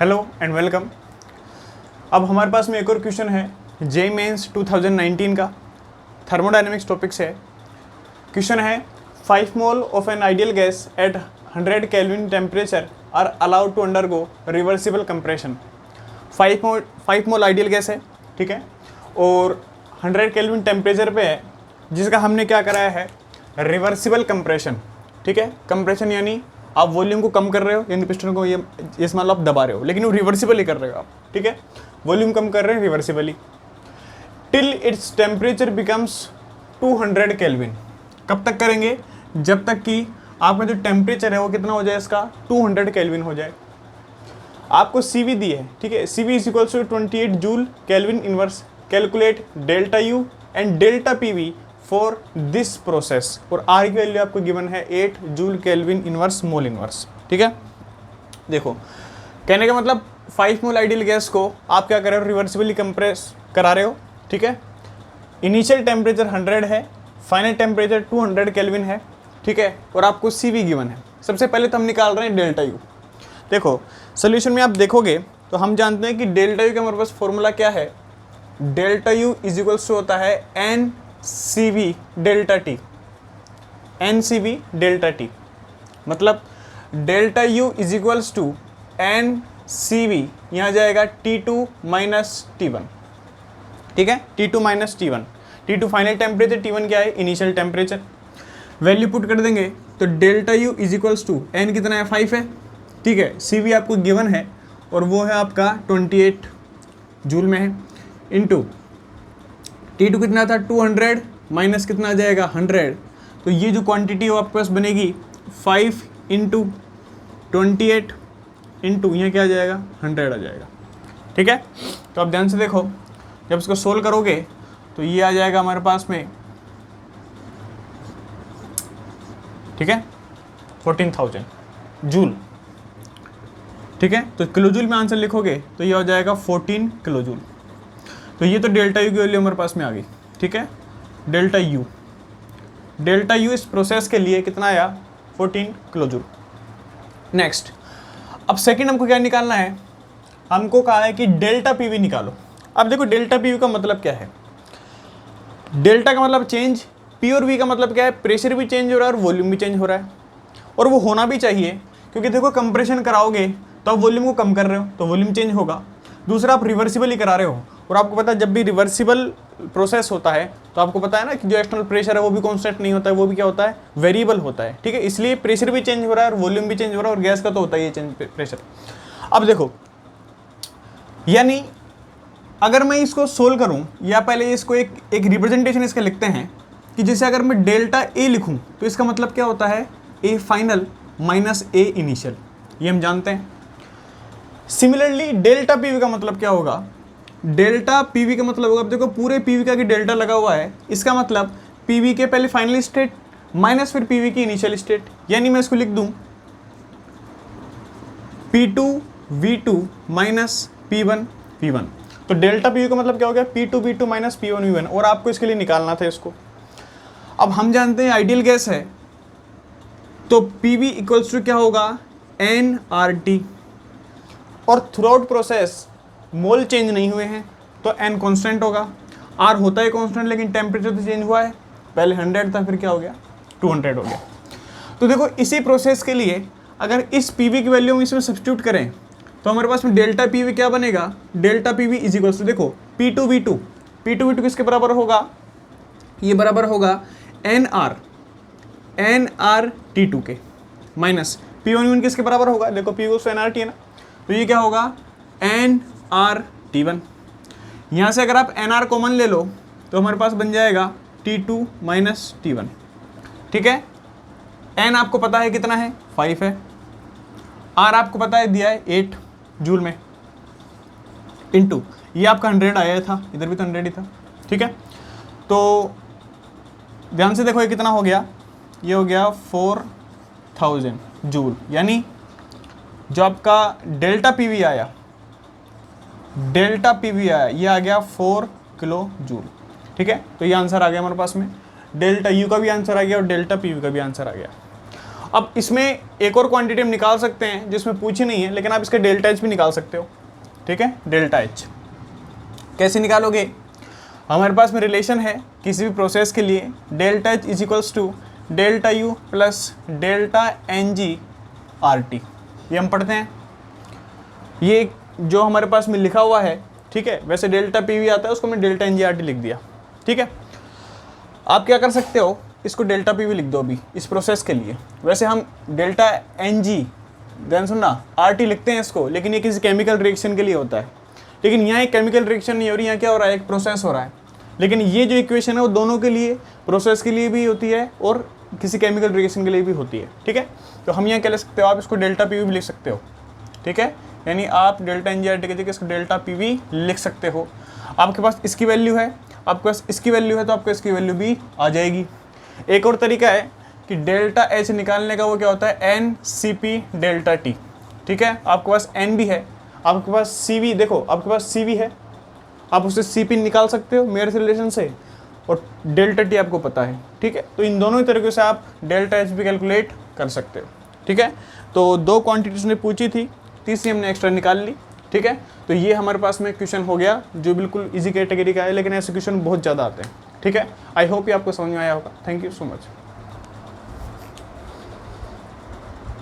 Hello and welcome. अब हमारे पास में एक और क्वेश्चन है जेईई मेंस 2019 का, थर्मोडायनेमिक्स टॉपिक से है। क्वेश्चन है 5 mole of an ideal gas at 100 kelvin temperature are allowed to undergo reversible compression. 5 mole ideal gas है, ठीक है, और 100 केल्विन टेम्परेचर पे है, जिसका हमने क्या कराया है रिवर्सिबल कंप्रेशन। ठीक है, कंप्रेशन यानी आप वॉल्यूम को कम कर रहे हो, यानी पिस्टन को ये मान लो आप दबा रहे हो, लेकिन वो रिवर्सिबली कर रहे हो आप। ठीक है, वॉल्यूम कम कर रहे हैं reversibly till its temperature becomes 200 kelvin. कब तक करेंगे? जब तक कि आपका जो टेम्परेचर है वो कितना हो जाए, इसका 200 केल्विन हो जाए। आपको CV दी है, ठीक है, CV is equals to 28 joule kelvin inverse. Calculate delta U and delta PV for this process, और R की वैल्यू आपको गिवन है 8 joule kelvin inverse mole inverse. ठीक है, देखो कहने का मतलब 5 मोल आइडियल गैस को आप क्या कर रहे हो, रिवर्सिबली कंप्रेस करा रहे हो। ठीक है, इनिशियल टेम्परेचर 100 है, फाइनल टेम्परेचर 200 केल्विन है। ठीक है, और आपको CV गिवन है। सबसे पहले तो हम निकाल रहे हैं डेल्टा U। देखो सोल्यूशन में आप देखोगे तो हम जानते हैं कि डेल्टा U का हमारे पास फॉर्मूला क्या है, delta U is equals to होता है NCV delta T। NCV delta T मतलब delta U is equals to NCV, यहाँ जाएगा T2 माइनस T1। ठीक है, T2 minus T1। T2 final temperature, T1 क्या है इनिशियल टेम्परेचर। वैल्यू पुट कर देंगे तो delta U is equals to N कितना है 5 है। ठीक है, CV आपको गिवन है और वो है आपका 28 जूल में है, इंटू T2 कितना था 200 माइनस कितना आ जाएगा 100। तो ये जो क्वांटिटी वो आपके पास बनेगी 5 इंटू 28 इंटू यहाँ क्या आ जाएगा 100 आ जाएगा। ठीक है, तो आप ध्यान से देखो, जब इसको सोल्व करोगे तो ये आ जाएगा हमारे पास में, ठीक है, 14,000 जूल। ठीक है, तो किलो जूल में आंसर लिखोगे तो ये हो जाएगा 14 किलो जूल। तो ये तो डेल्टा U की वैल्यू हमारे पास में आ गई। ठीक है, डेल्टा U इस प्रोसेस के लिए कितना आया 14 किलो जूल। नेक्स्ट, अब सेकंड हमको क्या निकालना है, हमको कहा है कि डेल्टा PV निकालो। अब देखो डेल्टा PV का मतलब क्या है, डेल्टा का मतलब चेंज, P और V का मतलब क्या है, प्रेशर भी चेंज हो रहा है और वॉल्यूम भी चेंज हो रहा है, और वो होना भी चाहिए, क्योंकि देखो कंप्रेशन कराओगे तो आप वॉल्यूम को कम कर रहे हो तो वॉल्यूम चेंज होगा। दूसरा आप रिवर्सिबली करा रहे हो, और आपको पता है जब भी रिवर्सिबल प्रोसेस होता है तो आपको पता है ना कि जो एक्सटर्नल प्रेशर है वो भी कांस्टेंट नहीं होता है, वो भी क्या होता है वेरिएबल होता है। ठीक है, इसलिए प्रेशर भी चेंज हो रहा है और वॉल्यूम भी चेंज हो रहा है, और गैस का तो होता ही है चेंज प्रेशर। अब देखो, यानी अगर मैं इसको सोल्व करूं, या पहले इसको एक रिप्रेजेंटेशन इसका लिखते हैं कि जैसे अगर मैं डेल्टा A लिखूं तो इसका मतलब क्या होता है A final minus A initial, ये हम जानते हैं। सिमिलरली डेल्टा PV का मतलब क्या होगा, डेल्टा PV का मतलब होगा, अब देखो पूरे PV का कि डेल्टा लगा हुआ है, इसका मतलब PV के पहले फाइनल स्टेट माइनस फिर PV की इनिशियल स्टेट, यानी मैं इसको लिख दूं P2 V2 minus P1 V1। तो डेल्टा PV का मतलब क्या हो गया P2 V2 minus P1 V1, और आपको इसके लिए निकालना था इसको। अब हम जानते हैं आइडियल गैस है तो PV इक्वल्स टू क्या होगा nRT, और थ्रू आउट प्रोसेस मोल चेंज नहीं हुए हैं तो N कांस्टेंट होगा। R होता है कांस्टेंट, लेकिन टेम्परेचर तो चेंज हुआ है, पहले 100 था फिर क्या हो गया 200 हो गया। तो देखो इसी प्रोसेस के लिए अगर इस PV की वैल्यू हम इसमें सब्स्टिट्यूट करें तो हमारे पास में डेल्टा PV क्या बनेगा, delta PV is equals to देखो P2 V2 किसके बराबर होगा, ये बराबर होगा nRT2 के, माइनस P1 V1 किसके बराबर होगा, देखो P को nRT है ना, तो ये क्या होगा nRT1। यहाँ से अगर आप nR कॉमन ले लो तो हमारे पास बन जाएगा T2 माइनस T1। ठीक है, n आपको पता है कितना है 5 है, R आपको पता है दिया है 8 जूल में, इंटू ये आपका 100 आया था, इधर भी तो 100 ही था। ठीक है, तो ध्यान से देखो ये कितना हो गया, ये हो गया 4000 जूल, यानी जो आपका डेल्टा PV आया ये आ गया 4 किलो जूल। ठीक है, तो ये आंसर आ गया हमारे पास में, डेल्टा U का भी आंसर आ गया और डेल्टा PV का भी आंसर आ गया। अब इसमें एक और क्वांटिटी हम निकाल सकते हैं जिसमें पूछी नहीं है, लेकिन आप इसका डेल्टा एच भी निकाल सकते हो, ठीक है। डेल्टा एच कैसे निकालोगे? हमारे पास में रिलेशन है किसी भी प्रोसेस के लिए, delta H is equals to delta U plus delta N G R T. ये हम पढ़ते हैं, ये जो हमारे पास में लिखा हुआ है, ठीक है। वैसे डेल्टा पी वी आता है, उसको मैं delta N G R T लिख दिया, ठीक है। आप क्या कर सकते हो, इसको डेल्टा पी वी लिख दो अभी इस प्रोसेस के लिए। वैसे हम डेल्टा एन जी ध्यान सुनना आर टी लिखते हैं इसको, लेकिन ये किसी केमिकल रिएक्शन के लिए होता है। लेकिन यहाँ एक केमिकल रिएक्शन नहीं हो रही, यहाँ क्या हो रहा है, एक प्रोसेस हो रहा है। लेकिन ये जो इक्वेशन है वो दोनों के लिए, प्रोसेस के लिए भी होती है और किसी केमिकल रिएक्शन के लिए भी होती है, ठीक है। तो हम यहाँ क्या लिख सकते हो, आप इसको डेल्टा पी वी भी लिख सकते हो, ठीक है। यानी आप delta N G R T की जगह इसको डेल्टा पी वी लिख सकते हो। आपके पास इसकी वैल्यू है, आपके पास इसकी वैल्यू है, तो आपको इसकी वैल्यू भी आ जाएगी। एक और तरीका है कि डेल्टा एच निकालने का, वो क्या होता है, N C P delta T, ठीक है। आपके पास एन भी है, आपके पास सी वी, देखो आपके पास सी वी है, आप उससे सी पी निकाल सकते हो मेरे रिलेशन से, और डेल्टा टी आपको पता है, ठीक है। तो इन दोनों ही तरीक़ों से आप डेल्टा एच भी कैलकुलेट कर सकते हो, ठीक है। तो दो क्वांटिटीज ने पूछी थी, तीसरी हमने एक्स्ट्रा निकाल ली, ठीक है। तो ये हमारे पास में क्वेश्चन हो गया जो बिल्कुल इजी कैटेगरी का है, लेकिन ऐसे क्वेश्चन बहुत ज़्यादा आते हैं, ठीक है। आई होप ये आपको समझ में आया होगा। Thank you so much.